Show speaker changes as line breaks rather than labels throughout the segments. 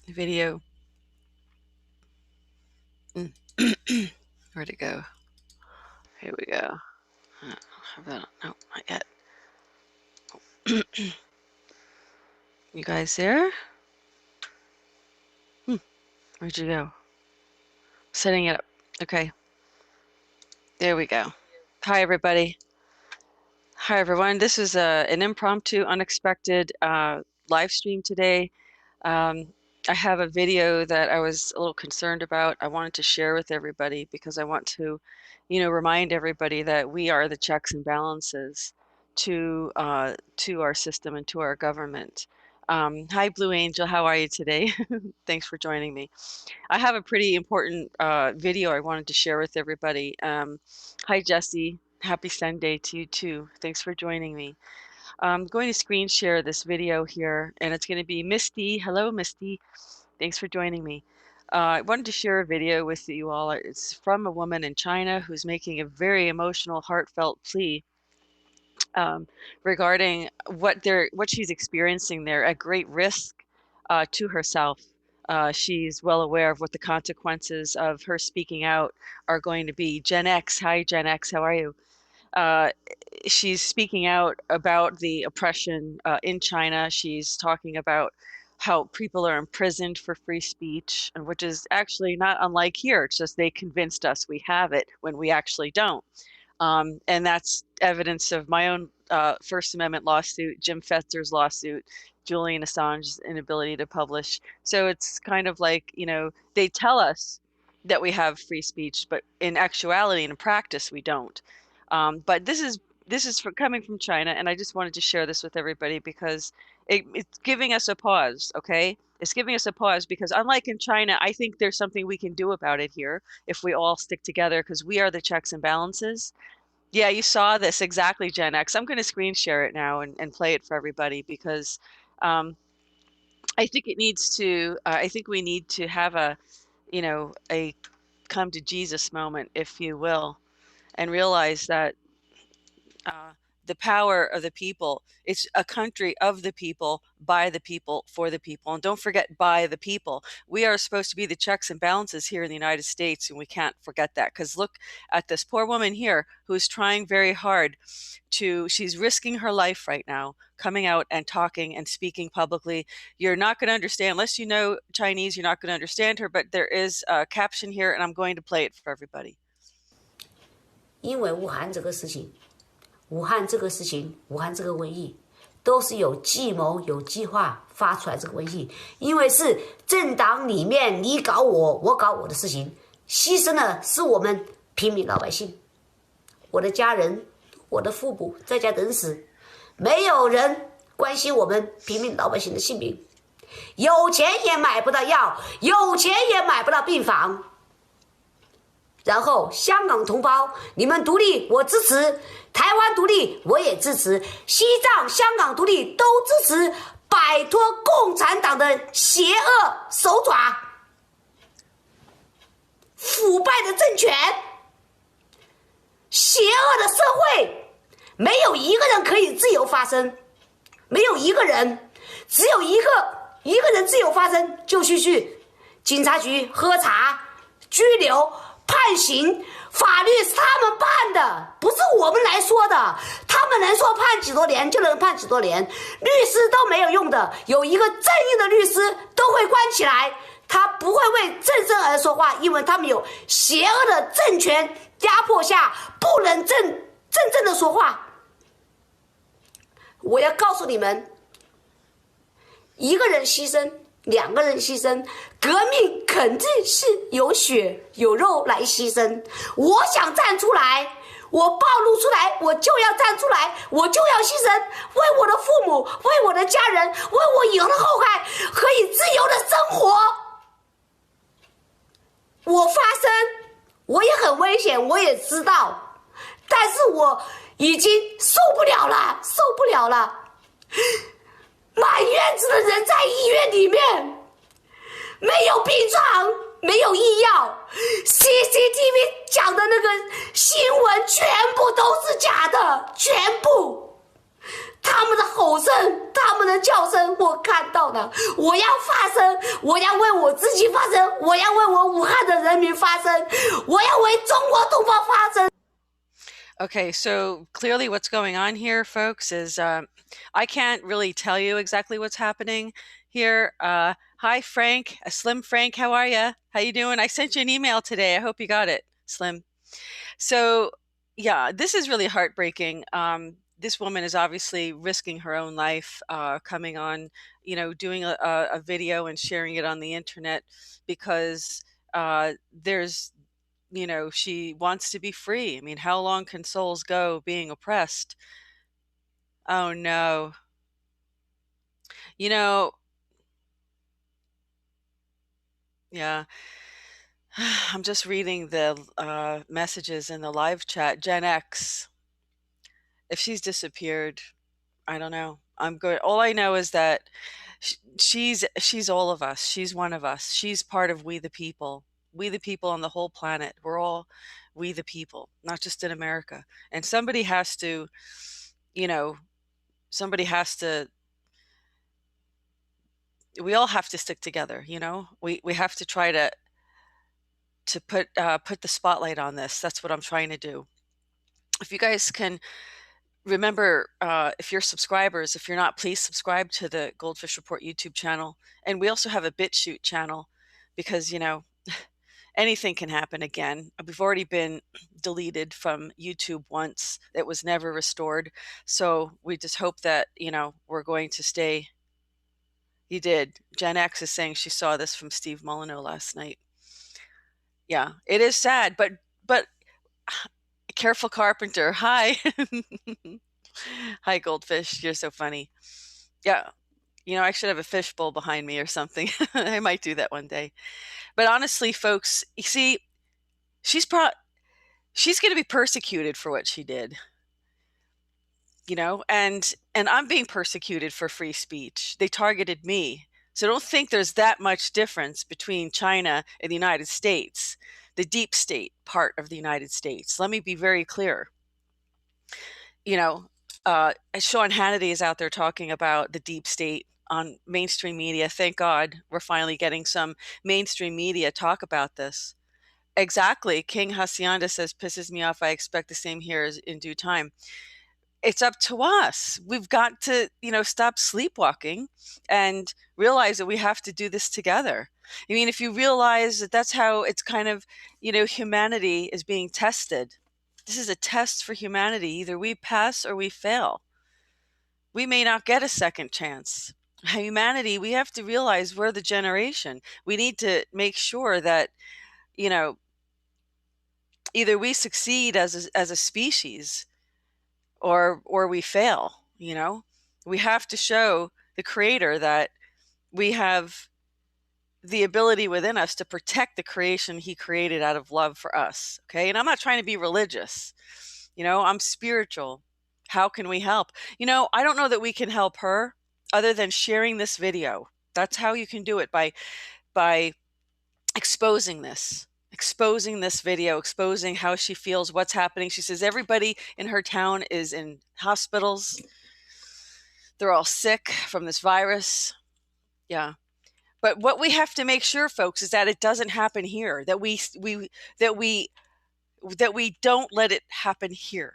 video. Where'd it go? Here we go. No, not yet. You guys there? Where'd you go? Setting it up. Okay. There we go. Hi, everybody. Hi, everyone. This is an impromptu, unexpected live stream today. I have a video that I was a little concerned about. I wanted to share with everybody because I want to, remind everybody that we are the checks and balances to our system and to our government. Hi, Blue Angel. How are you today? Thanks for joining me. I have a pretty important video I wanted to share with everybody. Hi, Jesse. Happy Sunday to you too. Thanks for joining me. I'm going to screen share this video here, and it's going to be Misty. Hello, Misty. Thanks for joining me. I wanted to share a video with you all. It's from a woman in China who's making a very emotional, heartfelt plea regarding what she's experiencing there at great risk to herself. She's well aware of what the consequences of her speaking out are going to be. Gen X, hi Gen X, how are you? She's speaking out about the oppression in China. She's talking about how people are imprisoned for free speech, and which is actually not unlike here. It's just they convinced us we have it when we actually don't. And that's evidence of my own First Amendment lawsuit, Jim Fetzer's lawsuit, Julian Assange's inability to publish. So it's kind of like, they tell us that we have free speech, but in actuality and in practice, we don't. But this is coming from China, and I just wanted to share this with everybody because it's giving us a pause, okay? It's giving us a pause because unlike in China, I think there's something we can do about it here if we all stick together because we are the checks and balances. Yeah, you saw this exactly, Gen X. I'm going to screen share it now and play it for everybody because I think it needs to, I think we need to have a come to Jesus moment, if you will, and realize that the power of the people. It's a country of the people, by the people, for the people. And don't forget, by the people. We are supposed to be the checks and balances here in the United States, and we can't forget that. Because look at this poor woman here who's trying very hard she's risking her life right now, coming out and talking and speaking publicly. You're not going to understand, unless you know Chinese, you're not going to understand her, but there is a caption here, and I'm going to play it for everybody.
因为武汉这个事情，武汉这个瘟疫，都是有计谋、有计划发出来这个瘟疫。因为是政党里面你搞我，我搞我的事情，牺牲的是我们平民老百姓，我的家人，我的父母在家等死，没有人关心我们平民老百姓的性命，有钱也买不到药，有钱也买不到病房。然后香港同胞，你们独立我支持，台湾独立我也支持，西藏、香港独立都支持，摆脱共产党的邪恶手爪，腐败的政权，邪恶的社会，没有一个人可以自由发声，没有一个人，只有一个人自由发声，就去警察局喝茶、拘留、判刑，法律是他们判的，不是我们来说的。他们能说判几多年就能判几多年，律师都没有用的。有一个正义的律师都会关起来，他不会为正生而说话，因为他们有邪恶的政权压迫下，不能正的说话。我要告诉你们，一个人牺牲，两个人牺牲，革命肯定是有血有肉来牺牲。我想站出来，我暴露出来，我就要站出来，我就要牺牲，为我的父母，为我的家人，为我以后的后代可以自由的生活。我发声，我也很危险，我也知道，但是我已经受不了了，受不了了。满院子的人在医院里面，没有病床，没有医药 ，CCTV 讲的那个新闻全部都是假的，全部。他们的吼声，他们的叫声，我看到了。我要发声，我要为我自己发声，我要为我武汉的人民发声，我要为中国同胞发声。
Okay, so clearly what's going on here, folks, is I can't really tell you exactly what's happening here. Hi, Frank. Slim Frank, how are you? How you doing? I sent you an email today. I hope you got it, Slim. So, yeah, this is really heartbreaking. This woman is obviously risking her own life, coming on, doing a video and sharing it on the internet because there's she wants to be free. I mean, how long can souls go being oppressed? Oh no. You know, yeah. I'm just reading the messages in the live chat. Gen X, if she's disappeared, I don't know. I'm good. All I know is that she's all of us. She's one of us. She's part of we the people. We the people on the whole planet. We're all we the people, not just in America. And somebody has to, you know, somebody has to we all have to stick together, we have to try to put the spotlight on this. That's what I'm trying to do. If you guys can remember, if you're subscribers, if you're not, please subscribe to the Goldfish Report YouTube channel. And we also have a BitChute channel because anything can happen again. We've already been deleted from YouTube once. It was never restored. So we just hope that we're going to stay. You did. Gen X is saying she saw this from Steve Molyneux last night. Yeah, it is sad, but careful, Carpenter. Hi. Hi, Goldfish. You're so funny. Yeah, I should have a fishbowl behind me or something. I might do that one day. But honestly, folks, you see, she's going to be persecuted for what she did. And I'm being persecuted for free speech. They targeted me. So don't think there's that much difference between China and the United States, the deep state part of the United States. Let me be very clear. Sean Hannity is out there talking about the deep state on mainstream media. Thank God we're finally getting some mainstream media talk about this. Exactly. King Hacienda says, pisses me off. I expect the same here in due time. It's up to us. We've got to, stop sleepwalking and realize that we have to do this together. I mean, if you realize that that's how it's kind of, humanity is being tested. This is a test for humanity. Either we pass or we fail. We may not get a second chance. Humanity, we have to realize we're the generation. We need to make sure that, either we succeed as a species or we fail. We have to show the Creator that we have the ability within us to protect the creation He created out of love for us. Okay. And I'm not trying to be religious. I'm spiritual. How can we help? I don't know that we can help her other than sharing this video. That's how you can do it, by exposing this video, exposing how she feels, what's happening. She says everybody in her town is in hospitals. They're all sick from this virus. Yeah. But what we have to make sure, folks, is that it doesn't happen here, that we don't let it happen here.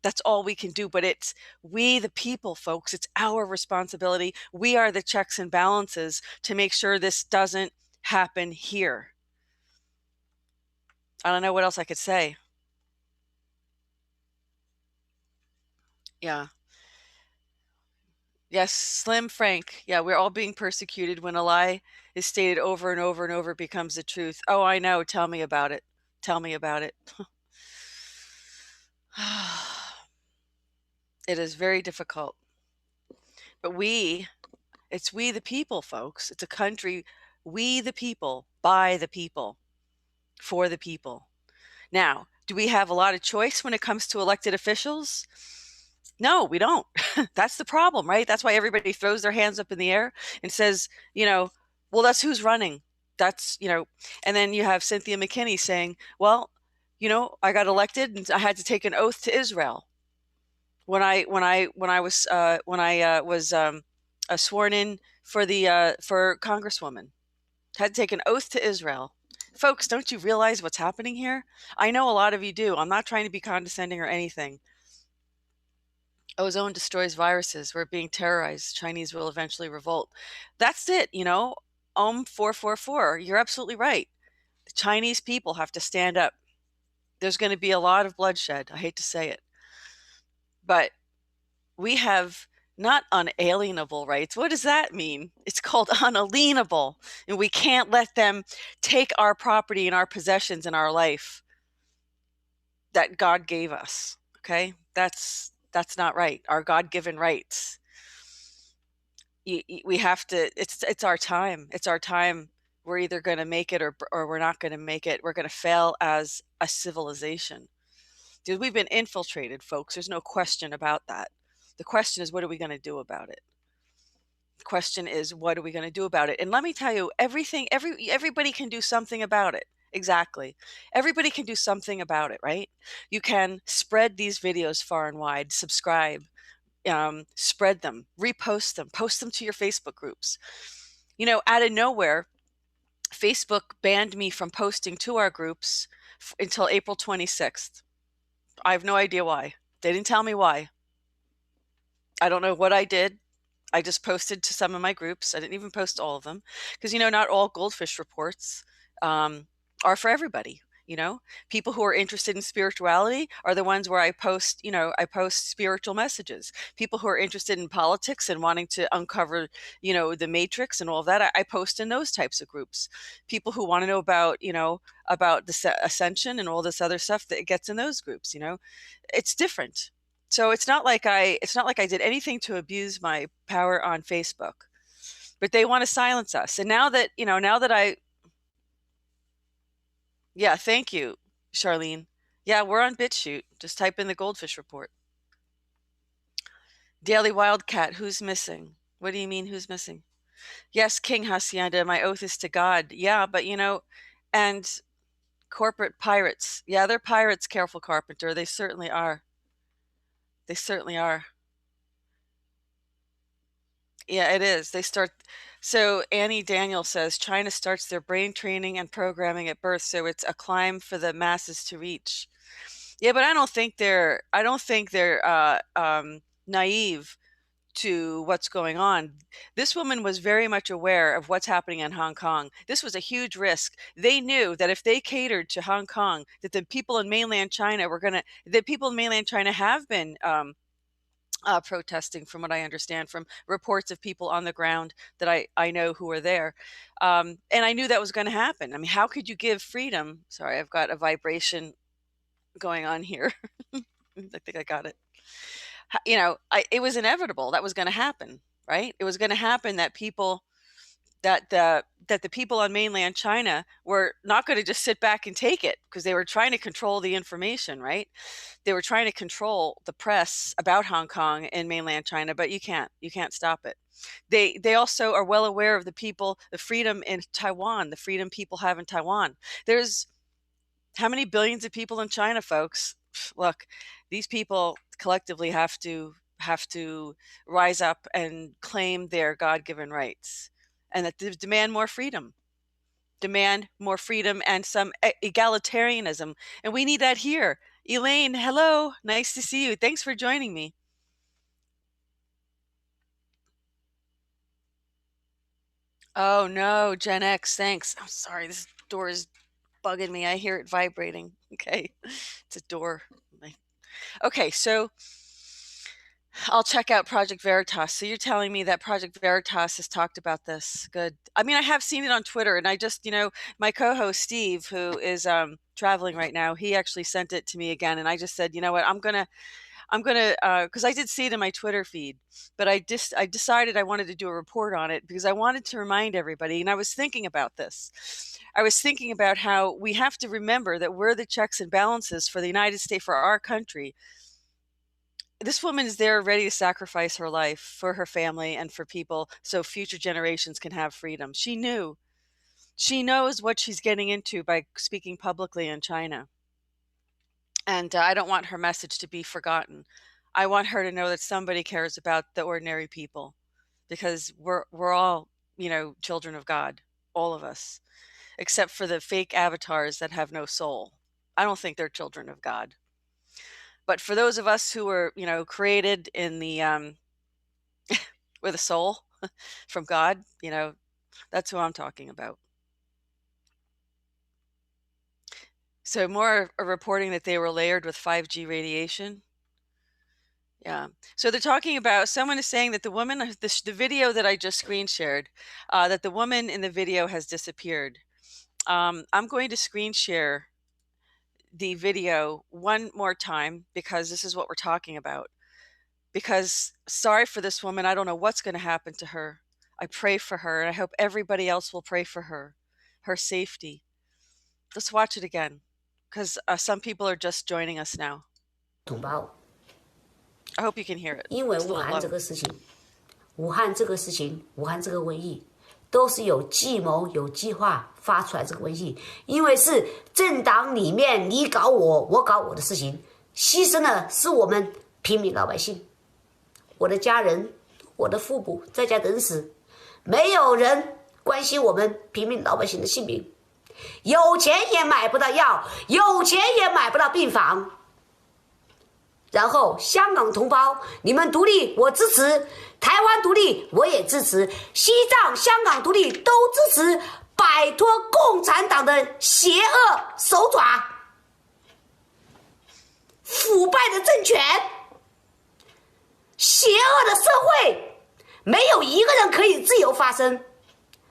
That's all we can do. But it's we the people, folks. It's our responsibility. We are the checks and balances to make sure this doesn't happen here. I don't know what else I could say. Yeah. Yes, Slim Frank. Yeah, we're all being persecuted when a lie is stated over and over and over, it becomes the truth. Oh, I know. Tell me about it. Tell me about it. It is very difficult. But it's we the people, folks. It's a country, we the people, by the people, for the people. Now, do we have a lot of choice when it comes to elected officials? No, we don't. That's the problem, right? That's why everybody throws their hands up in the air and says, well, that's who's running. That's, and then you have Cynthia McKinney saying, well, I got elected and I had to take an oath to Israel. When I was sworn in for for Congresswoman. had to take an oath to Israel. Folks, don't you realize what's happening here? I know a lot of you do. I'm not trying to be condescending or anything. Ozone destroys viruses. We're being terrorized. Chinese will eventually revolt. That's it, 444. You're absolutely right. The Chinese people have to stand up. There's going to be a lot of bloodshed. I hate to say it. But we have not unalienable rights. What does that mean? It's called unalienable. And we can't let them take our property and our possessions in our life that God gave us. Okay? That's not right. Our God-given rights. We have to, it's our time. It's our time. We're either going to make it or we're not going to make it. We're going to fail as a civilization. Dude, we've been infiltrated, folks. There's no question about that. The question is, what are we going to do about it? The question is, what are we going to do about it? And let me tell you, everybody can do something about it. Exactly. Everybody can do something about it, right? You can spread these videos far and wide, subscribe, spread them, repost them, post them to your Facebook groups. Out of nowhere, Facebook banned me from posting to our groups until April 26th. I have no idea why. They didn't tell me why. I don't know what I did. I just posted to some of my groups. I didn't even post all of them because, not all GoldFish reports are for everybody. People who are interested in spirituality are the ones where I post spiritual messages. People who are interested in politics and wanting to uncover, the matrix and all of that, I post in those types of groups. People who want to know about, about the ascension and all this other stuff that gets in those groups, it's different. So it's not like I did anything to abuse my power on Facebook, but they want to silence us. And now that yeah, thank you, Charlene. Yeah, we're on BitChute. Just type in the GoldFish Report. Daily Wildcat, who's missing? What do you mean, who's missing? Yes, King Hacienda, my oath is to God. Yeah, but and corporate pirates. Yeah, they're pirates, Careful Carpenter. They certainly are. They certainly are. Yeah, it is. So Annie Daniel says China starts their brain training and programming at birth, so it's a climb for the masses to reach. Yeah, but I don't think they're naive to what's going on. This woman was very much aware of what's happening in Hong Kong. This was a huge risk. They knew that if they catered to Hong Kong, that the people in mainland China have been protesting, from what I understand from reports of people on the ground that I know who are there. And I knew that was going to happen. I mean, how could you give freedom? Sorry, I've got a vibration going on here. I think I got it. It was inevitable that was going to happen, right? It was going to happen that the people on mainland China were not going to just sit back and take it, because they were trying to control the information, right? They were trying to control the press about Hong Kong and mainland China, but you can't stop it. They also are well aware of the freedom in Taiwan, the freedom people have in Taiwan. There's how many billions of people in China, folks? Look, these people collectively have to rise up and claim their God-given rights, and that they demand more freedom and some egalitarianism. And we need that here. Elaine, hello. Nice to see you. Thanks for joining me. Oh, no, Gen X, thanks. I'm sorry, this door is bugging me. I hear it vibrating. Okay, it's a door. Okay, so I'll check out Project Veritas. So you're telling me that Project Veritas has talked about this. Good. I mean, I have seen it on Twitter, and I just, my co-host Steve, who is traveling right now, he actually sent it to me again, and I just said, you know what, I'm gonna, because I did see it in my Twitter feed, but I decided I wanted to do a report on it because I wanted to remind everybody, and I was thinking about this. I was thinking about how we have to remember that we're the checks and balances for the United States, for our country. This woman is there ready to sacrifice her life for her family and for people so future generations can have freedom. She knew. She knows what she's getting into by speaking publicly in China. And I don't want her message to be forgotten. I want her to know that somebody cares about the ordinary people, because we're all, children of God. all of us, except for the fake avatars that have no soul. I don't think they're children of God. But for those of us who were, created in the with a soul from God, that's who I'm talking about. So more are reporting that they were layered with 5G radiation. Yeah. So they're talking about, someone is saying that the woman, the video that I just screen shared, that the woman in the video has disappeared. I'm going to screen share the video one more time because this is what we're talking about. Because sorry for this woman, I don't know what's going to happen to her. I pray for her, and I hope everybody else will pray for her safety. Let's watch it again, because some people are just joining us now.
同胞，
I hope you can hear it.
因为
It's a
武
little
汉这
low.
个事情，武汉这个事情，武汉这个瘟疫，都是有计谋、有计划发出来这个瘟疫。因为是政党里面你搞我，我搞我的事情，牺牲的是我们平民老百姓，我的家人，我的父母在家等死，没有人关心我们平民老百姓的性命。有钱也买不到药，有钱也买不到病房。然后香港同胞，你们独立我支持，台湾独立我也支持，西藏、香港独立都支持，摆脱共产党的邪恶手爪，腐败的政权，邪恶的社会，没有一个人可以自由发声，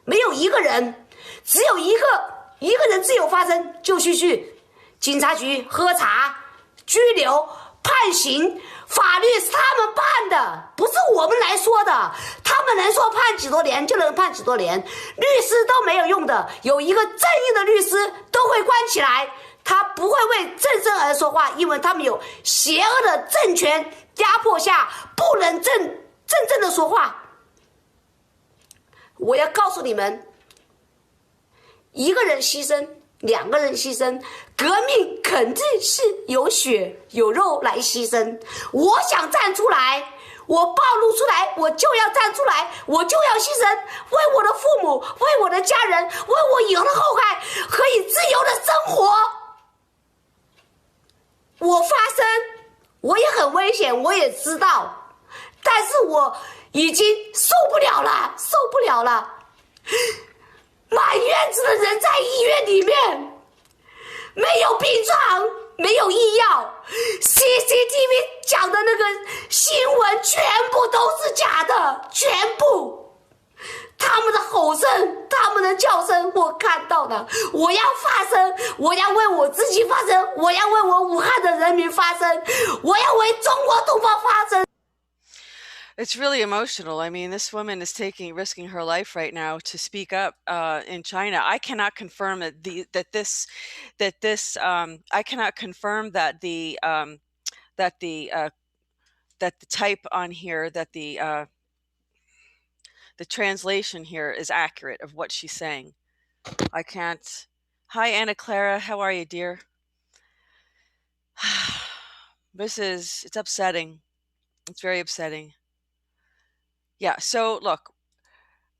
没有一个人，只有一个人自由发声，就去警察局喝茶、拘留、判刑，法律是他们判的，不是我们来说的。他们能说判几多年就能判几多年，律师都没有用的。有一个正义的律师都会关起来，他不会为正生而说话，因为他们有邪恶的政权压迫下，不能正的说话。我要告诉你们，一个人牺牲，两个人牺牲，革命肯定是有血有肉来牺牲。我想站出来，我暴露出来，我就要站出来，我就要牺牲，为我的父母，为我的家人，为我以后的后代可以自由的生活。我发声，我也很危险，我也知道，但是我已经受不了了，受不了了。满院子的人在医院里面，没有病床，没有医药 ，CCTV 讲的那个新闻全部都是假的，全部。他们的吼声，他们的叫声，我看到了。我要发声，我要为我自己发声，我要为我武汉的人民发声，我要为中国同胞发声。
It's really emotional. I mean, this woman is risking her life right now to speak up in China. I cannot confirm I cannot confirm that the type on here, that the translation here is accurate of what she's saying. I can't. Hi, Anna Clara. How are you, dear? It's upsetting. It's very upsetting. Yeah, so look,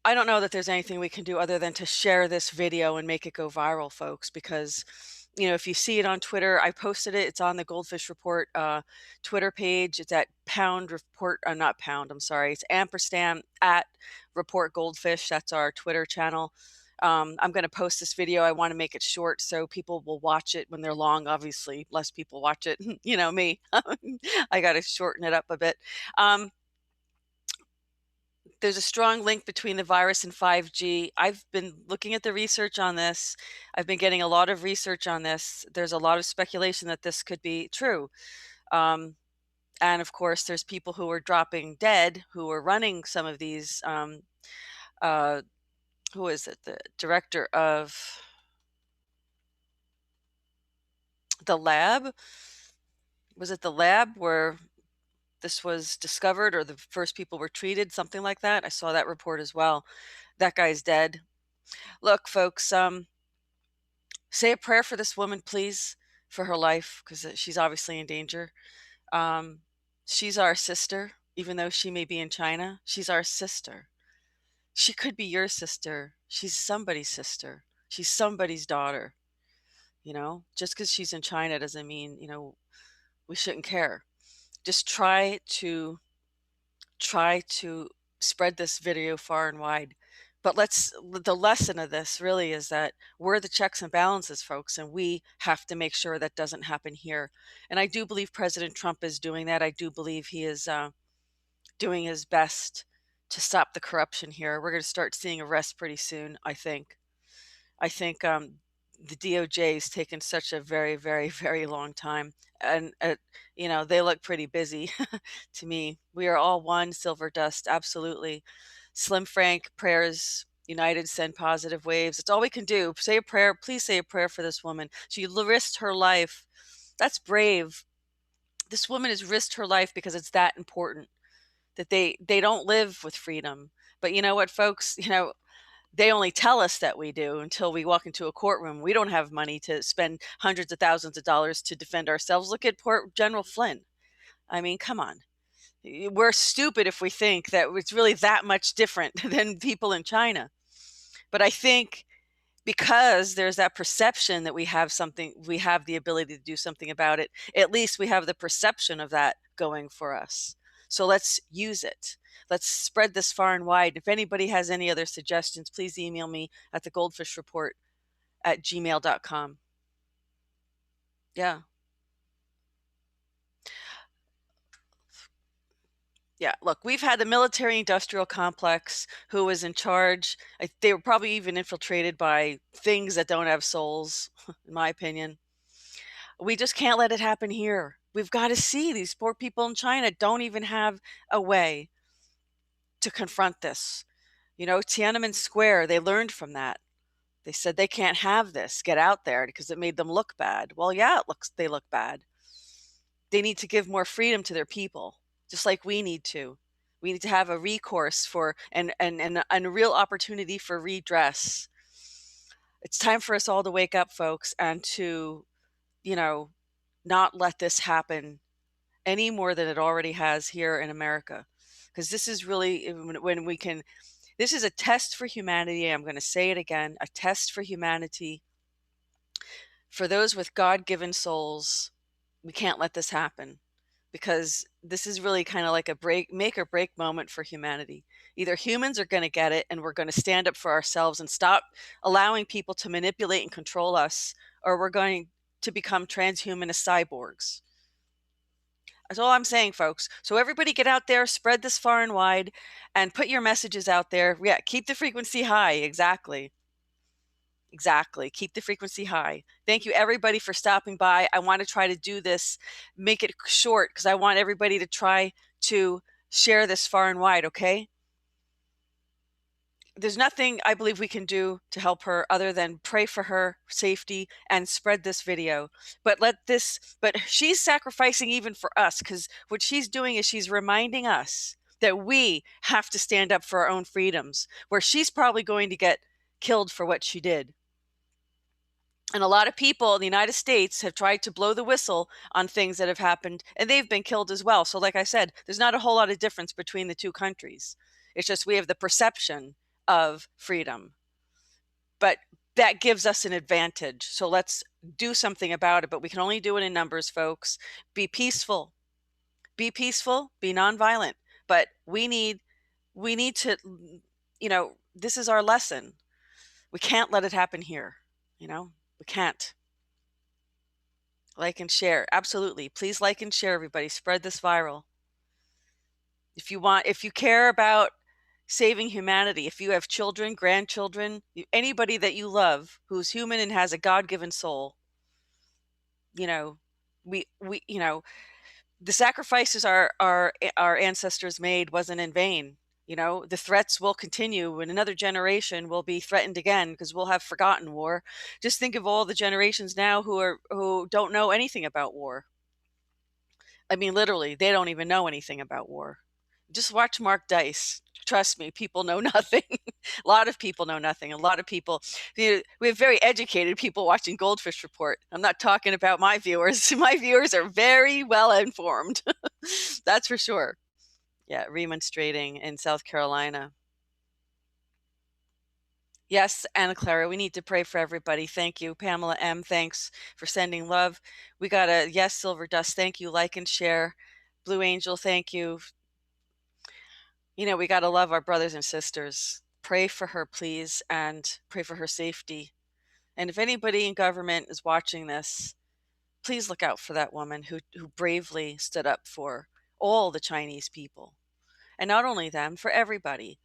I don't know that there's anything we can do other than to share this video and make it go viral, folks, because, if you see it on Twitter, I posted it. It's on the GoldFish Report Twitter page. It's at not pound, I'm sorry. It's ampersand at Report Goldfish. That's our Twitter channel. I'm going to post this video. I want to make it short so people will watch it. When they're long, obviously, less people watch it. Me. I got to shorten it up a bit. There's a strong link between the virus and 5G. I've been looking at the research on this. I've been getting a lot of research on this. There's a lot of speculation that this could be true. And of course, there's people who are dropping dead who are running some of these. Who is it? The director of the lab? Was it the lab where this was discovered, or the first people were treated, something like that? I saw that report as well. That guy's dead. Look, folks, say a prayer for this woman, please, for her life, because she's obviously in danger. She's our sister, even though she may be in China. She's our sister. She could be your sister. She's somebody's sister. She's somebody's daughter. Just because she's in China doesn't mean, we shouldn't care. Just try to spread this video far and wide. But the lesson of this really is that we're the checks and balances, folks, and we have to make sure that doesn't happen here. And I do believe President Trump is doing that. I do believe he is doing his best to stop the corruption here. We're going to start seeing arrests pretty soon, I think. The DOJ has taken such a very, very, very long time, and they look pretty busy to me. We are all one, silver dust, absolutely. Slim Frank, prayers united, send positive waves. It's all we can do. Say a prayer. Please say a prayer for this woman. She risked her life. That's brave. This woman has risked her life because it's that important that they don't live with freedom. But you know what, folks? They only tell us that we do until we walk into a courtroom. We don't have money to spend hundreds of thousands of dollars to defend ourselves. Look at poor General Flynn. I mean, come on. We're stupid if we think that it's really that much different than people in China. But I think because there's that perception that we have the ability to do something about it, at least we have the perception of that going for us. So let's use it. Let's spread this far and wide. If anybody has any other suggestions, please email me at thegoldfishreport@gmail.com. Yeah. Yeah, look, we've had the military-industrial complex who was in charge. They were probably even infiltrated by things that don't have souls, in my opinion. We just can't let it happen here. We've got to see these poor people in China don't even have a way to confront this. Tiananmen Square, they learned from that. They said they can't have this get out there because it made them look bad. Well, yeah, they look bad. They need to give more freedom to their people, just like we need to. We need to have a recourse for and a real opportunity for redress. It's time for us all to wake up, folks, and to, not let this happen any more than it already has here in America. Because this is really when we can, this is a test for humanity. I'm going to say it again, a test for humanity. For those with God-given souls, we can't let this happen, because this is really kind of like a make or break moment for humanity. Either humans are going to get it and we're going to stand up for ourselves and stop allowing people to manipulate and control us, or we're going to become transhumanist cyborgs. That's all I'm saying, folks. So everybody get out there, spread this far and wide, and put your messages out there. Yeah, keep the frequency high. Exactly. Exactly. Keep the frequency high. Thank you, everybody, for stopping by. I want to try to do this, make it short, because I want everybody to try to share this far and wide, okay? There's nothing I believe we can do to help her other than pray for her safety and spread this video. But she's sacrificing even for us, because what she's doing is she's reminding us that we have to stand up for our own freedoms, where she's probably going to get killed for what she did. And a lot of people in the United States have tried to blow the whistle on things that have happened, and they've been killed as well. So like I said, there's not a whole lot of difference between the two countries. It's just we have the perception of freedom. But that gives us an advantage. So let's do something about it. But we can only do it in numbers, folks. Be peaceful. Be peaceful. Be nonviolent. But we need to, this is our lesson. We can't let it happen here. We can't. Like and share. Absolutely. Please like and share, everybody. Spread this viral. If you care about saving humanity, if you have children, grandchildren, anybody that you love who's human and has a God-given soul, the sacrifices our ancestors made wasn't in vain. The threats will continue, and another generation will be threatened again because we'll have forgotten war. Just think of all the generations now who don't know anything about war. I mean, literally, they don't even know anything about war. Just watch Mark Dice. Trust me, people know nothing. A lot of people know nothing. A lot of people, we have very educated people watching GoldFish Report. I'm not talking about my viewers. My viewers are very well informed. That's for sure. Yeah, remonstrating in South Carolina. Yes, Anna Clara, we need to pray for everybody. Thank you. Pamela M., thanks for sending love. We got a yes, Silver Dust, thank you. Like and share. Blue Angel, thank you. You know, we got to love our brothers and sisters. Pray for her, please, and pray for her safety. And if anybody in government is watching this, please look out for that woman who bravely stood up for all the Chinese people. And not only them, for everybody,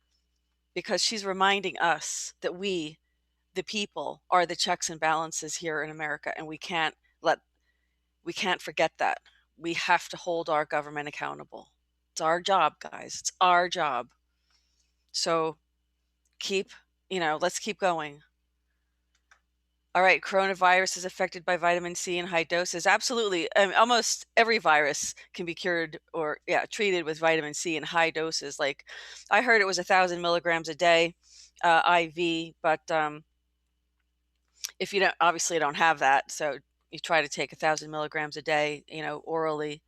because she's reminding us that we, the people, are the checks and balances here in America, and we can't forget that. We have to hold our government accountable. It's our job, guys. It's our job. So let's keep going. All right, coronavirus is affected by vitamin C in high doses. Absolutely. Almost every virus can be cured or treated with vitamin C in high doses. Like I heard it was 1,000 milligrams a day IV, but if you don't have that, so you try to take 1,000 milligrams a day, orally.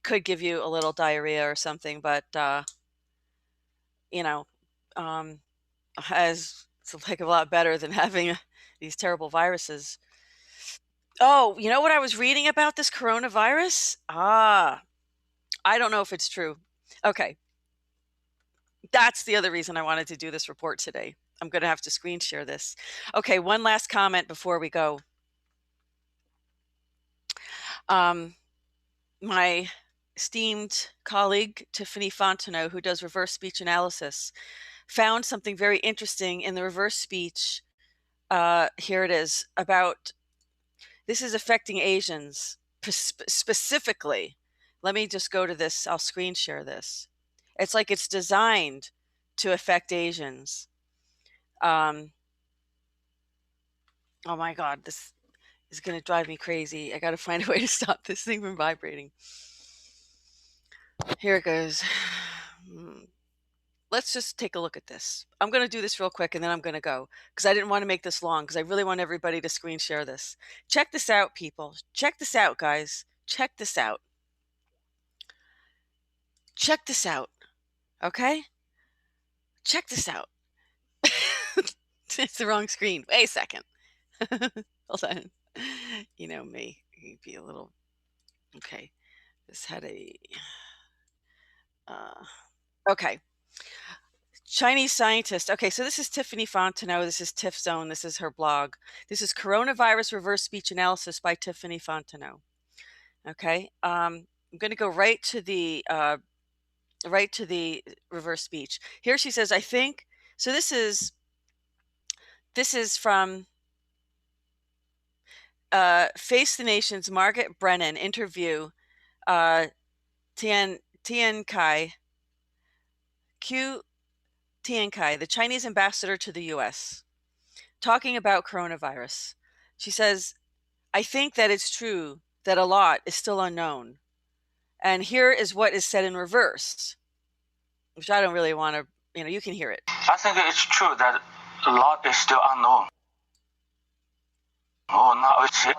Could give you a little diarrhea or something, but it's like a lot better than having these terrible viruses. Oh, you know what I was reading about this coronavirus? I don't know if it's true. Okay. That's the other reason I wanted to do this report today. I'm going to have to screen share this. Okay, one last comment before we go. My esteemed colleague, Tiffany Fontenot, who does reverse speech analysis, found something very interesting in the reverse speech. Here it is, about this is affecting Asians specifically. Let me just go to this. I'll screen share this. It's like it's designed to affect Asians. Oh my God, this is going to drive me crazy. I got to find a way to stop this thing from vibrating. Here it goes. Let's just take a look at this. I'm going to do this real quick and then I'm going to go because I didn't want to make this long because I really want everybody to screen share this. Check this out, people. Check this out, guys. Check this out. Check this out. Okay? Check this out. It's the wrong screen. Wait a second. Hold on. You know me. You'd be a little... Okay. This had a... Okay. Chinese scientist. Okay, so this is Tiffany Fontenot. This is Tiff Zone. This is her blog. This is Coronavirus Reverse Speech Analysis by Tiffany Fontenot. Okay. I'm going to go right to the reverse speech. Here she says, I think, so this is from Face the Nation's Margaret Brennan interview, Tian Kai, the Chinese ambassador to the U.S., talking about coronavirus. She says, I think that it's true that a lot is still unknown. And here is what is said in reverse, which I don't really want to, you can hear it.
I think it's true that a lot is still unknown. Oh, now it's it.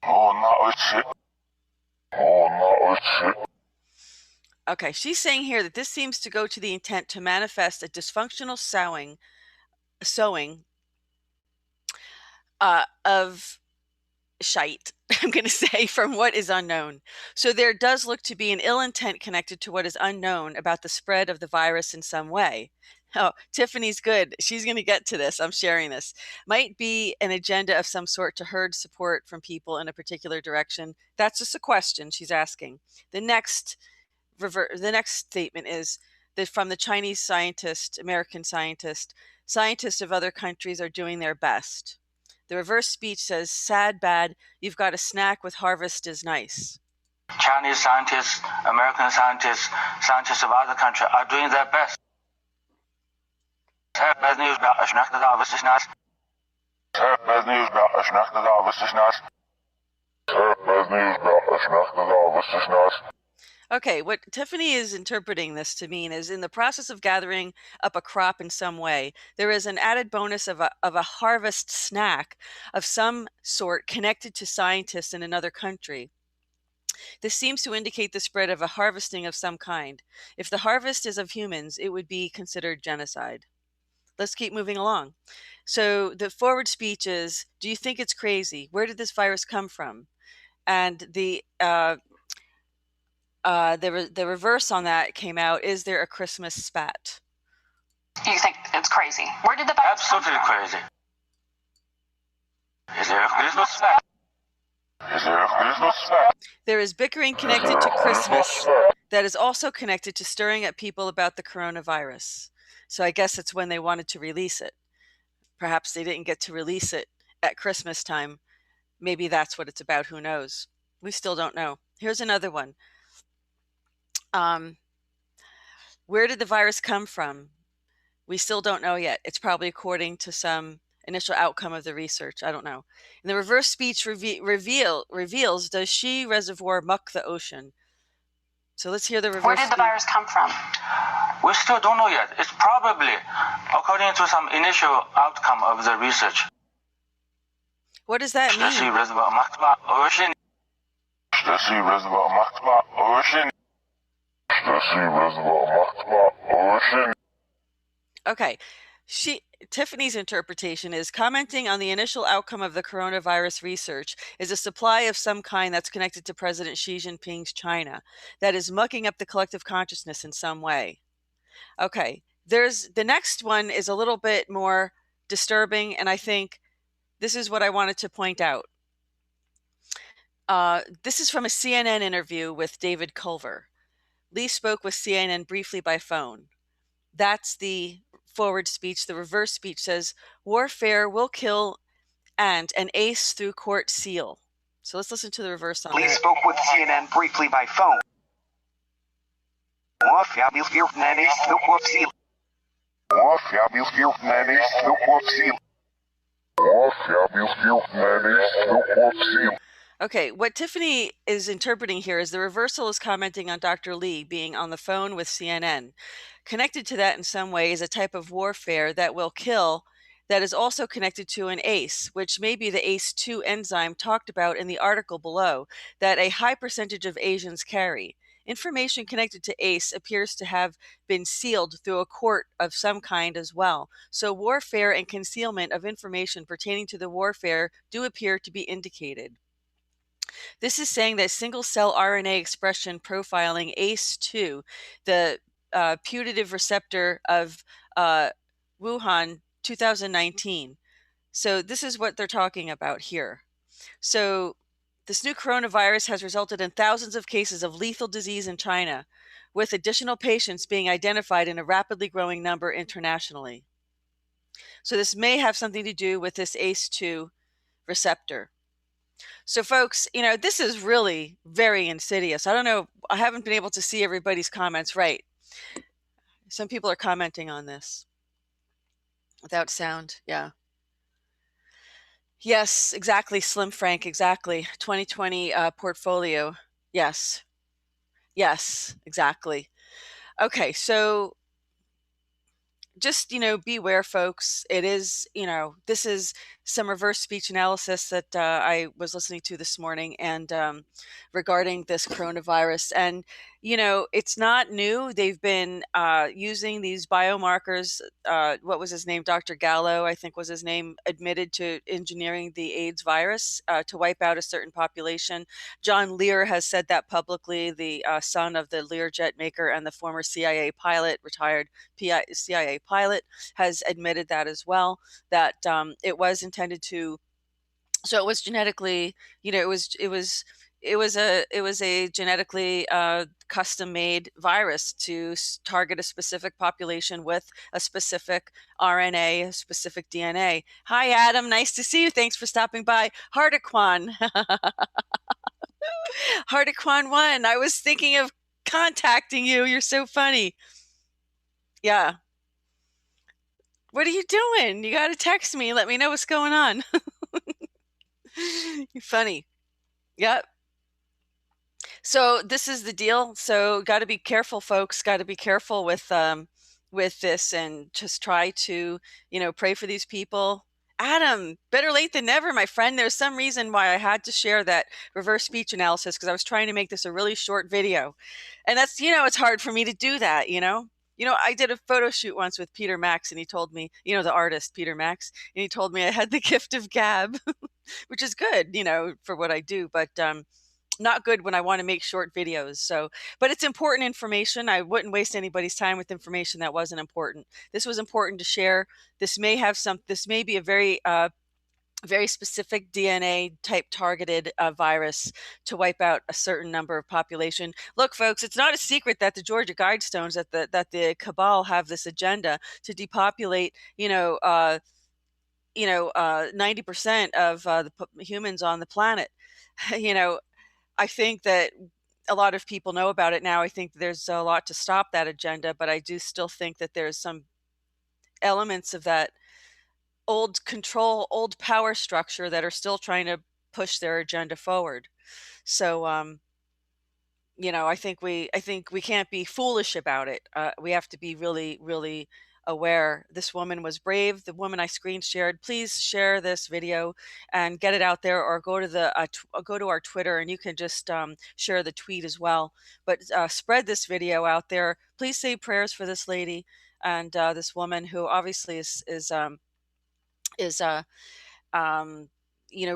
Oh, now it's it. Oh, now it's it.
Okay, she's saying here that this seems to go to the intent to manifest a dysfunctional sowing of shite, I'm going to say, from what is unknown. So there does look to be an ill intent connected to what is unknown about the spread of the virus in some way. Oh, Tiffany's good. She's going to get to this. I'm sharing this. Might be an agenda of some sort to herd support from people in a particular direction. That's just a question she's asking. The next statement is that from the Chinese scientist, American scientist, scientists of other countries are doing their best. The reverse speech says, sad, bad, you've got a snack with harvest is nice.
Chinese scientists, American scientists, scientists of other countries are doing their best. Bad news about a snack with harvest is nice. Bad news about a snack with harvest is nice. Bad news about a snack with harvest is nice.
Okay, what Tiffany is interpreting this to mean is in the process of gathering up a crop in some way, there is an added bonus of a harvest snack of some sort connected to scientists in another country. This seems to indicate the spread of a harvesting of some kind. If the harvest is of humans, it would be considered genocide. let's keep moving along. So the forward speech is, do you think it's crazy? Where did this virus come from? And the reverse on that came out, is there a Christmas spat?
You think it's crazy? Where did the virus come from?
Absolutely crazy. Is there a Christmas spat? Is there a Christmas spat?
There is bickering connected to Christmas that is also connected to stirring up people about the coronavirus. So I guess it's when they wanted to release it. Perhaps they didn't get to release it at Christmas time. Maybe that's what it's about. Who knows? We still don't know. Here's another one. Where did the virus come from? We still don't know yet. It's probably according to some initial outcome of the research. I don't know. And the reverse speech reveals, does she reservoir muck the ocean? So let's hear the reverse.
Where did the virus come from?
We still don't know yet. It's probably according to some initial outcome of the research.
What does that mean?
She reservoir magma ocean. She reservoir magma ocean. She reservoir magma ocean.
Okay. Tiffany's interpretation is commenting on the initial outcome of the coronavirus research is a supply of some kind that's connected to President Xi Jinping's China that is mucking up the collective consciousness in some way. Okay, the next one is a little bit more disturbing, and I think this is what I wanted to point out. This is from a CNN interview with David Culver. Lee spoke with CNN briefly by phone. That's the forward speech. The reverse speech says, warfare will kill and an ace through court seal. So let's listen to the reverse on
Lee
that.
spoke with CNN briefly by phone. Warfare will kill and an ace through court seal. Warfare will kill and an ace through court seal. Warfare will kill and an ace through court seal.
Okay, what Tiffany is interpreting here is the reversal is commenting on Dr. Lee being on the phone with CNN. Connected to that in some way is a type of warfare that will kill that is also connected to an ACE, which may be the ACE2 enzyme talked about in the article below that a high percentage of Asians carry. Information connected to ACE appears to have been sealed through a court of some kind as well. So warfare and concealment of information pertaining to the warfare do appear to be indicated. This is saying that single-cell RNA expression profiling ACE2, the putative receptor of Wuhan 2019. So this is what they're talking about here. So this new coronavirus has resulted in thousands of cases of lethal disease in China, with additional patients being identified in a rapidly growing number internationally. So this may have something to do with this ACE2 receptor. So folks, this is really very insidious. I don't know. I haven't been able to see everybody's comments right. Some people are commenting on this without sound. Yeah. Yes, exactly. Slim Frank. Exactly. 2020 portfolio. Yes. Yes, exactly. Okay. So just, beware, folks. It is, this is some reverse speech analysis that I was listening to this morning and regarding this coronavirus. And, it's not new. They've been using these biomarkers. What was his name? Dr. Gallo, I think was his name, admitted to engineering the AIDS virus to wipe out a certain population. John Lear has said that publicly, the son of the Learjet maker and the former CIA pilot, retired CIA pilot, has admitted that as well, that it was intended to, so it was genetically, it was a genetically custom made virus to target a specific population with a specific RNA, a specific DNA. Hi, Adam. Nice to see you. Thanks for stopping by. Hardiquan. Hardiquan 1. I was thinking of contacting you. You're so funny. Yeah. What are you doing? You got to text me. Let me know what's going on. You're funny. Yep. So this is the deal. So got to be careful, folks. Got to be careful with this, and just try to, pray for these people. Adam, better late than never, my friend. There's some reason why I had to share that reverse speech analysis, because I was trying to make this a really short video. And that's, it's hard for me to do that, You know, I did a photo shoot once with Peter Max, and he told me, you know, the artist Peter Max, and he told me I had the gift of gab, which is good, you know, for what I do, but not good when I want to make short videos. So, but it's important information. I wouldn't waste anybody's time with information that wasn't important. This was important to share. This may have this may be a very specific DNA type targeted virus to wipe out a certain number of population. Look, folks, it's not a secret that the Georgia Guidestones, that the cabal have this agenda to depopulate, 90% of the humans on the planet. You know, I think that a lot of people know about it now. I think there's a lot to stop that agenda, but I do still think that there's some elements of that old control, old power structure that are still trying to push their agenda forward. So, I think we can't be foolish about it. We have to be really, really aware. This woman was brave. The woman I screen shared. Please share this video and get it out there, or go to the go to our Twitter, and you can just share the tweet as well. But spread this video out there. Please say prayers for this lady and this woman who obviously is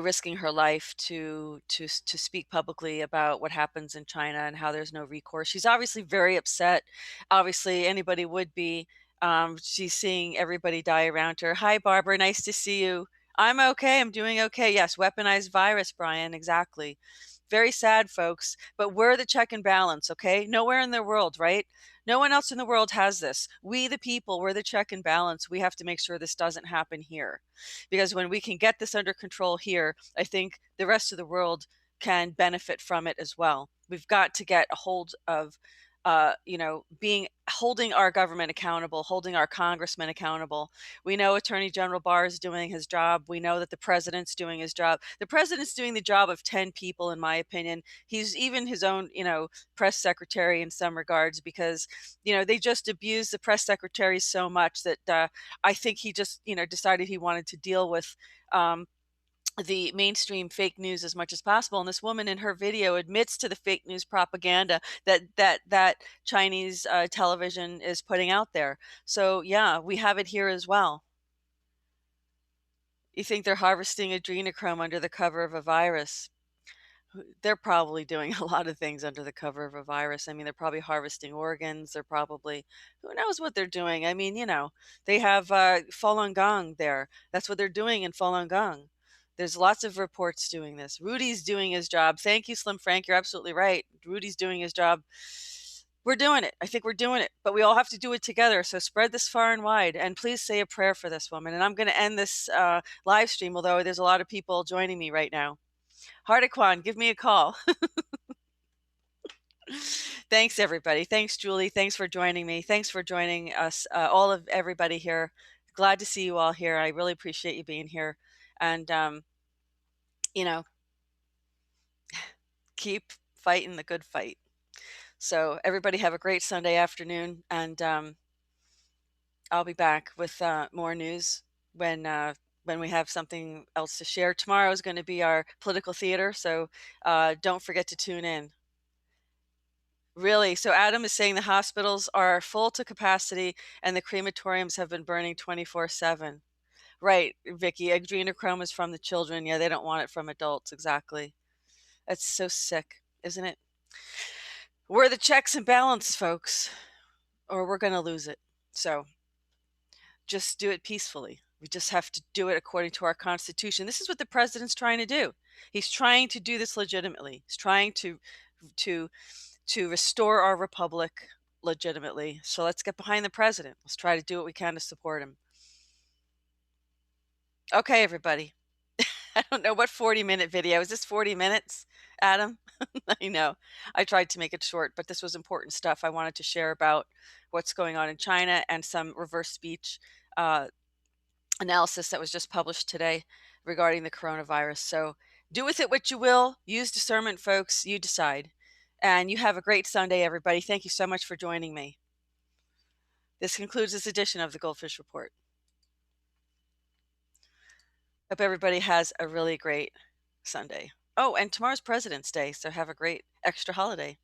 risking her life to speak publicly about what happens in China and how there's no recourse. She's obviously very upset. Obviously, anybody would be. She's seeing everybody die around her. Hi, Barbara. Nice to see you. I'm okay. I'm doing okay. Yes, weaponized virus, Brian. Exactly. Very sad, folks. But we're the check and balance, okay? Nowhere in the world, right? No one else in the world has this. We, the people, we're the check and balance. We have to make sure this doesn't happen here. Because when we can get this under control here, I think the rest of the world can benefit from it as well. We've got to get a hold of, holding our government accountable, holding our congressmen accountable. We know Attorney General Barr is doing his job. We know that the president's doing his job. The president's doing the job of 10 people, in my opinion. He's even his own, press secretary in some regards, because, they just abuse the press secretaries so much that I think he just, decided he wanted to deal with the mainstream fake news as much as possible. And this woman in her video admits to the fake news propaganda that Chinese television is putting out there. So yeah, we have it here as well. You think they're harvesting adrenochrome under the cover of a virus? They're probably doing a lot of things under the cover of a virus. I mean, they're probably harvesting organs. They're probably, who knows what they're doing? I mean, they have Falun Gong there. That's what they're doing in Falun Gong. There's lots of reports doing this. Rudy's doing his job. Thank you, Slim Frank. You're absolutely right. Rudy's doing his job. We're doing it. I think we're doing it, but we all have to do it together. So spread this far and wide, and please say a prayer for this woman. And I'm going to end this live stream, although there's a lot of people joining me right now. Hardiquan, give me a call. Thanks, everybody. Thanks, Julie. Thanks for joining me. Thanks for joining us, all of everybody here. Glad to see you all here. I really appreciate you being here. And, keep fighting the good fight. So everybody have a great Sunday afternoon. And I'll be back with more news when we have something else to share. Tomorrow is going to be our political theater. So don't forget to tune in. Really? So Adam is saying the hospitals are full to capacity and the crematoriums have been burning 24/7. Right, Vicky. Adrenochrome is from the children. Yeah, they don't want it from adults. Exactly. That's so sick, isn't it? We're the checks and balance, folks, or we're going to lose it. So just do it peacefully. We just have to do it according to our Constitution. This is what the president's trying to do. He's trying to do this legitimately. He's trying to restore our republic legitimately. So let's get behind the president. Let's try to do what we can to support him. Okay, everybody. I don't know what 40-minute video. Is this 40 minutes, Adam? I know. I tried to make it short, but this was important stuff. I wanted to share about what's going on in China and some reverse speech analysis that was just published today regarding the coronavirus. So do with it what you will. Use discernment, folks. You decide. And you have a great Sunday, everybody. Thank you so much for joining me. This concludes this edition of the GoldFish Report. Hope everybody has a really great Sunday. Oh, and tomorrow's President's Day, so have a great extra holiday.